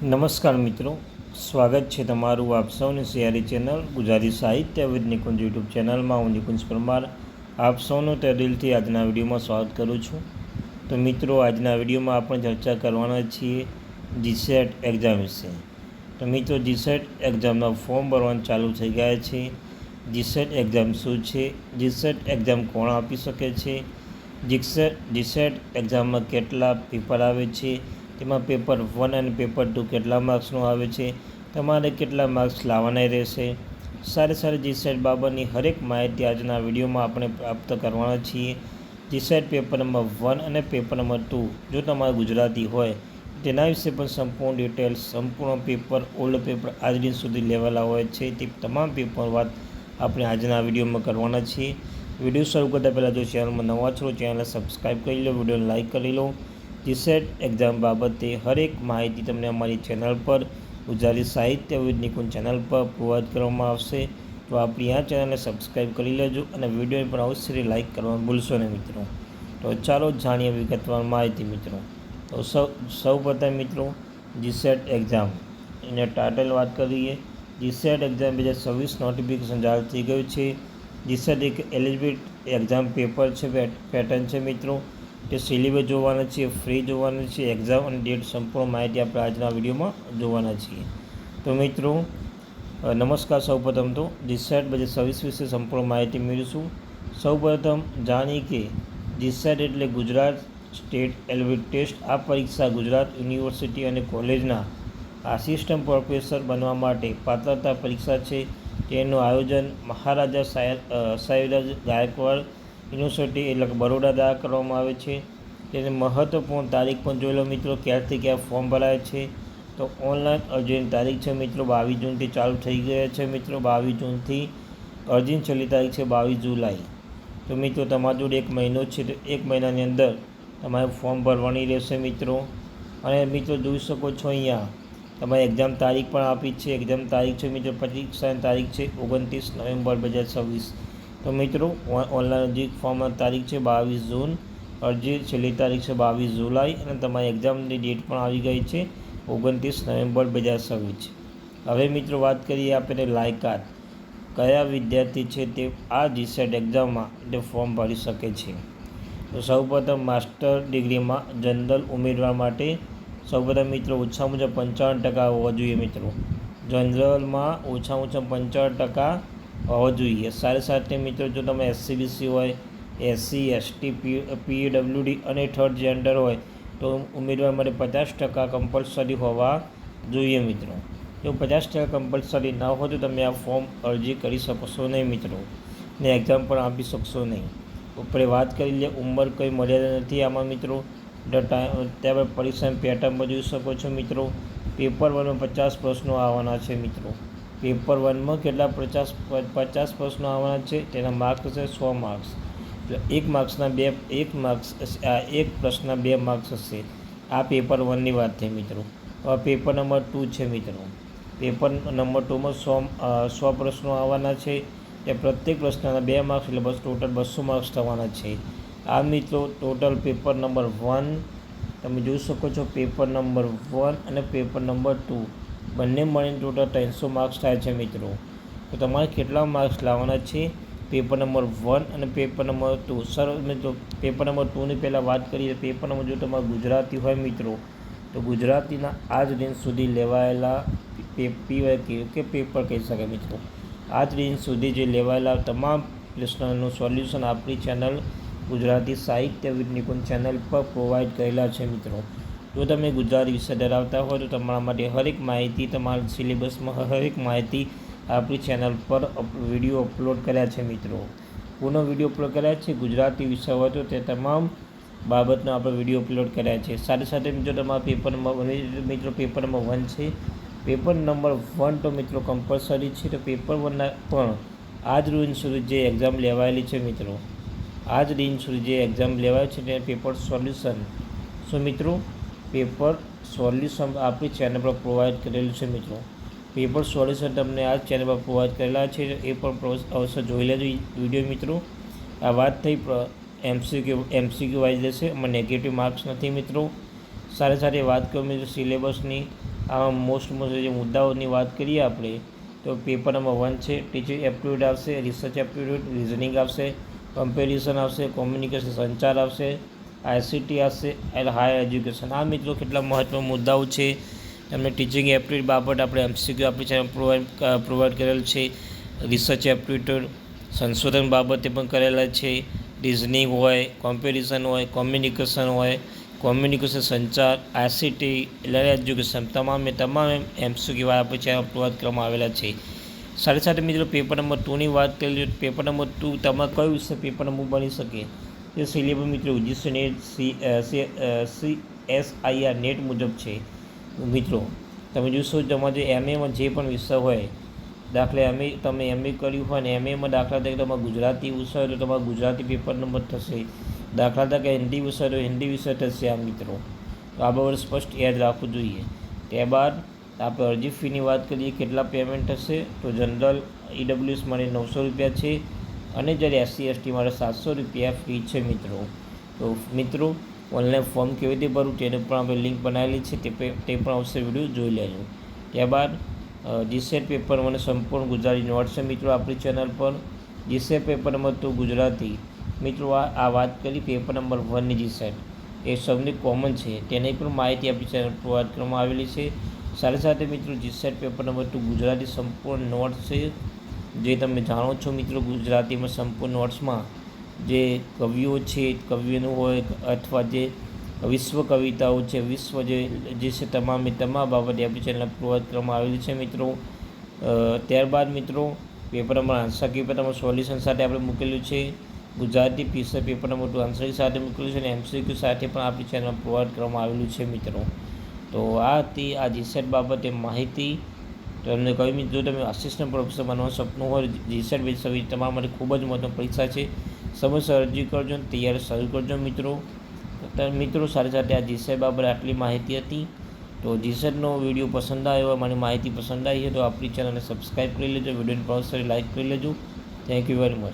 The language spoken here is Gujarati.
નમસ્કાર મિત્રો, સ્વાગત છે તમારું આપ સૌની સિયારી ચેનલ ગુજરાતી સાહિત્ય વિદ નિકુંજ યુટ્યુબ ચેનલમાં. હું નિકુંજ પરમાર આપ સૌનું તે દિલથી આજના વિડીયોમાં સ્વાગત કરું છું. તો મિત્રો, આજના વિડીયોમાં આપણે ચર્ચા કરવાના છીએ જીસેટ એક્ઝામ વિશે. તો મિત્રો, જીસેટ એક્ઝામના ફોર્મ ભરવાનું ચાલુ થઈ ગયા છે. જીસેટ એક્ઝામ શું છે? જીસેટ એક્ઝામ કોણ આપી શકે છે? જીસેટ એક્ઝામમાં કેટલા પેપર આવે છે? તેમાં પેપર 1 અને પેપર 2 કેટલા માર્ક્સનું આવે છે? તમારે કેટલા માર્ક્સ લાવવાના રહેશે? સારી જીસેટ બાબતની હરેક માહિતી આજના વિડીયોમાં આપણે પ્રાપ્ત કરવાના છીએ. જીસેટ પેપર નંબર 1 અને પેપર નંબર 2 જો તમારે ગુજરાતી હોય તેના વિશે પણ સંપૂર્ણ ડિટેલ્સ, સંપૂર્ણ પેપર, ઓલ્ડ પેપર આજ દિન સુધી લેવાયેલા હોય છે તે તમામ પેપર વાત આપણે આજના વિડીયોમાં કરવાના છીએ. વિડીયો શરૂ કરતાં પહેલાં જો ચેનલમાં નવા છો ચેનલને સબસ્ક્રાઈબ કરી લો, વિડીયોને લાઇક કરી લો. જીસેટ એક્ઝામ બાબતે હરેક માહિતી તમને અમારી ચેનલ પર ગુજરાતી સાહિત્ય વિદ નિકુંજ ચેનલ પર પ્રોવાઈડ કરવામાં આવશે. તો આપણી આ ચેનલને સબસ્ક્રાઈબ કરી લેજો અને વિડીયોને પણ અવશ્ય લાઇક કરવાનું ભૂલશો નહીં મિત્રો. તો ચાલો જાણીએ વિગતવાર માહિતી મિત્રો. તો સૌ પ્રથમ મિત્રો, જીસેટ એક્ઝામ એને ટાઇટલ વાત કરીએ. જીસેટ એક્ઝામ 2026 નોટિફિકેશન જાહેર થઈ ગયું છે. જીસેટ એક એલિજિબિલિટી એક્ઝામ પેપર છે, પેટર્ન છે મિત્રો. તે સિલેબસ જોવાના છીએ, ફ્રી જોવાના છીએ, એક્ઝામ અને ડેટ સંપૂર્ણ માહિતી આપણે આજના વિડીયોમાં જોવાના છીએ. તો મિત્રો, નમસ્કાર. સૌપ્રથમ તો જીસેટ 2026 વિશે સંપૂર્ણ માહિતી મેળવીશું. સૌપ્રથમ જાણીએ કે જીસેટ એટલે ગુજરાત સ્ટેટ એલિજિબિલિટી ટેસ્ટ. આ પરીક્ષા ગુજરાત યુનિવર્સિટી અને કોલેજના આસિસ્ટન્ટ પ્રોફેસર બનવા માટે પાત્રતા પરીક્ષા છે. તેનું આયોજન મહારાજા સાહેબરાજ ગાયકવાડ યુનિવર્સિટી એટલે કે બરોડા દ્વારા કરવામાં આવે છે. તેની મહત્વપૂર્ણ તારીખ પણ જોઈ લો મિત્રો, ક્યારથી ક્યાં ફોર્મ ભરાય છે. તો ઓનલાઈન અરજીની તારીખ છે મિત્રો 22 જૂનથી ચાલુ થઈ ગયા છે મિત્રો. 22 જૂનથી અરજીની છેલ્લી તારીખ છે 22 જુલાઈ. તો મિત્રો, તમારી જોડે એક મહિનો છે, તો એક મહિનાની અંદર તમારે ફોર્મ ભરવાની રહેશે મિત્રો. અને મિત્રો જોઈ શકો છો અહીંયા તમારી એક્ઝામ તારીખ પણ આપી છે. એક્ઝામ તારીખ છે મિત્રો, પરીક્ષાની તારીખ છે 29 નવેમ્બર 2026. તો મિત્રો, ઓનલાઈન અરજી ફોર્મની તારીખ છે 22 જૂન, અરજી છેલ્લી તારીખ છે 22 જુલાઈ અને તમારી એક્ઝામની ડેટ પણ આવી ગઈ છે 29 નવેમ્બર 2026. હવે મિત્રો વાત કરીએ આપણે લાયકાત. કયા વિદ્યાર્થી છે તે આ જીસેટ એક્ઝામમાં તે ફોર્મ ભરી શકે છે? તો સૌપ્રથમ માસ્ટર ડિગ્રીમાં જનરલ ઉમેદવાર માટે સૌપ્રથમ મિત્રો ઓછામાં ઓછા 55% હોવા જોઈએ મિત્રો. જનરલમાં ઓછામાં ઓછા 55% હોવો જોઈએ. સાથે મિત્રો જો તમે SCBC હોય, SC ST PWD અને થર્ડ જેન્ડર હોય તો ઉમેદવાર માટે 50% કમ્પલસરી હોવા જોઈએ મિત્રો. જો 50% કમ્પલસરી ના હોય તો તમે આ ફોર્મ અરજી કરી શકશો નહીં મિત્રો, ને એક્ઝામ પણ આપી શકશો નહીં. ઉપર વાત કરી લે, ઉંમર કંઈ મર્યાદા નથી આમાં મિત્રો. ત્યારબાદ પરીક્ષાની પેટર્ન પણ જોઈ શકો છો મિત્રો. પેપર 1માં 50 પ્રશ્નો આવવાના છે મિત્રો. પેપર 1માં કેટલા 50 પ્રશ્નો આવવાના છે, તેના માર્ક્સ છે 100 માર્ક્સ. એક પ્રશ્નના 2 માર્ક્સ હશે. આ પેપર 1ની વાત થઈ મિત્રો. હવે પેપર નંબર 2 છે મિત્રો. પેપર નંબર 2માં 100 પ્રશ્નો આવવાના છે. તે પ્રત્યેક પ્રશ્નના 2 માર્ક્સ એટલે બસ ટોટલ 200 માર્ક્સ થવાના છે. આ મિત્રો ટોટલ પેપર નંબર 1 તમે જોઈ શકો છો. પેપર નંબર 1 અને પેપર નંબર 2 બંને મળીને ટોટલ 300 માર્ક્સ થાય છે મિત્રો. તો તમારે કેટલા માર્ક્સ લાવવાના છે પેપર નંબર 1 અને પેપર નંબર 2? સર મિત્રો, પેપર નંબર 2ની પહેલાં વાત કરીએ. પેપર નંબર જો તમારે ગુજરાતી હોય મિત્રો તો ગુજરાતીના આજ દિન સુધી લેવાયેલા કે પેપર કહી શકાય મિત્રો. આજ દિન સુધી જે લેવાયેલા તમામ પ્રશ્નોનું સોલ્યુશન આપણી ચેનલ ગુજરાતી સાહિત્ય વિદ નિકુંજ ચેનલ પર પ્રોવાઈડ કરેલા છે મિત્રો. જો તમે ગુજરાતી વિષય ધરાવતા હોય તો તમારા માટે હરેક માહિતી, તમારા સિલેબસમાં હરેક માહિતી આપણી ચેનલ પર વિડીયો અપલોડ કર્યા છે મિત્રો. પૂર્ણ વિડીયો અપલોડ કર્યા છે. ગુજરાતી વિષય હોય તો તે તમામ બાબતનો આપણે વિડીયો અપલોડ કર્યા છે. સાથે મિત્રો તમારા પેપર નંબર પેપર નંબર 1 છે. પેપર નંબર 1 તો મિત્રો કમ્પલસરી છે. તો પેપર 1ના પણ આજ દિન સુધી જે એક્ઝામ લેવાયેલી છે મિત્રો, આજ દિન સુધી જે એક્ઝામ લેવાય છે તે પેપર સોલ્યુશન. સો મિત્રો, પેપર સોલ્યુશન આપણી ચેનલ પર પ્રોવાઈડ કરેલું છે મિત્રો. પેપર સોલ્યુશન તમને આ ચેનલ પર પ્રોવાઈડ કરેલા છે, એ પણ અવશ્ય જોઈ લેજો વિડીયો મિત્રો. આ વાત થઈ MCQ વાઇઝ લેશે, એમાં નેગેટિવ માર્ક્સ નથી મિત્રો. સાથે વાત કરું મિત્રો સિલેબસની, આમાં મોસ્ટ જે મુદ્દાઓની વાત કરીએ આપણે તો પેપર નંબર 1 છે ટીચિંગ એપ્ટિટ્યૂડ આવશે, રિસર્ચ એપ્ટિટ્યૂડ, રિઝનિંગ આવશે, કમ્પેરિઝન આવશે, કોમ્યુનિકેશન સંચાર આવશે, ICT આવશે અને હાયર એજ્યુકેશન. આ મિત્રો કેટલા મહત્વના મુદ્દાઓ છે. તમને ટીચિંગ એપ્ટિટ્યૂડ બાબત આપણે MCQ આપણી ચેનલ પ્રોવાઈડ કરેલ છે. રિસર્ચ એપ્ટિટ્યૂડ સંશોધન બાબતે પણ કરેલા છે. રિઝનિંગ હોય, કમ્પેરિઝન હોય, કોમ્યુનિકેશન સંચાર, ICT એટલે એજ્યુકેશન તમામ MCQ આપણી ચેનલ પ્રોવાઈડ કરવામાં આવેલા છે. સાથે સાથે મિત્રો પેપર નંબર 2ની વાત કરી. પેપર નંબર 2 તમારે કયો વિષય પેપર નંબર બની શકે એ સિલેબસ મિત્રો UGC નેટ CSIR નેટ મુજબ છે. મિત્રો તમે જોશો તમારે જે MAમાં જે પણ વિષય હોય, દાખલા તમે MA કર્યું હોય ને MAમાં દાખલા તરીકે તમારે ગુજરાતી વિષય હોય તો તમારે ગુજરાતી પેપર નંબર થશે. દાખલા તરીકે હિન્દી વિષય તો હિન્દી વિષય થશે. આ મિત્રો તો આ બાબત સ્પષ્ટ યાદ રાખવું જોઈએ. ત્યારબાદ આપણે અરજી ફીની વાત કરીએ, કેટલા પેમેન્ટ થશે તો જનરલ EWS માટે 900 રૂપિયા છે અને જ્યારે SC ST માટે 700 રૂપિયા ફી છે મિત્રો. તો મિત્રો ઓનલાઈન ફોર્મ કેવી રીતે ભરવું તેની પણ આપણે લિંક બનાવેલી છે, તે પણ અવશ્ય વિડીયો જોઈ લેજો. ત્યારબાદ GSET પેપર મને સંપૂર્ણ ગુજરાતી નોટ્સ છે મિત્રો આપણી ચેનલ પર. GSET પેપર નંબર 2 ગુજરાતી મિત્રો આ વાત કરી પેપર નંબર 1ની GSET એ સૌથી કોમન છે, તેની પણ માહિતી આપણી ચેનલ પ્રોવાઈડ કરવામાં આવેલી છે. સાથે સાથે મિત્રો GSET પેપર નંબર 2 ગુજરાતી સંપૂર્ણ નોટ્સ છે, જે તમે જાણો છો મિત્રો ગુજરાતીમાં સંપૂર્ણ નોટ્સમાં જે કવિઓ છે, કવિઓનું હોય અથવા જે વિશ્વ કવિતાઓ છે, વિશ્વ જે છે તમામ બાબતે આપણી ચેનલ પ્રોવાઈડ કરવામાં આવેલી છે મિત્રો. ત્યારબાદ મિત્રો paper number answer key paper number solution સાથે આપણે મૂકેલું છે. ગુજરાતી પીસર પેપર નંબર 2 આન્સર સાથે મૂકેલું છે અને MCQ સાથે પણ આપણી ચેનલ પ્રોવાઈડ કરવામાં આવેલું છે મિત્રો. તો આ હતી આ GSET બાબતે માહિતી. તો તમને કહ્યું મિત્રો, તમે આસિસ્ટન્ટ પ્રોફેસર બનવાનું સપનું હોય GSET વિષય તમારા માટે ખૂબ જ મહત્વની પરીક્ષા છે. સમયસર અરજી કરજો અને તૈયારી શરૂ કરજો મિત્રો. સાથે સાથે આ GSET બાબતે આટલી માહિતી હતી. તો GSETનો વિડીયો પસંદ આવ્યો, મને માહિતી પસંદ આવી છે તો આપણી ચેનલને સબસ્ક્રાઈબ કરી લેજો, વિડીયોને પસંદ લાઈક કરી લેજો. Thank you very much.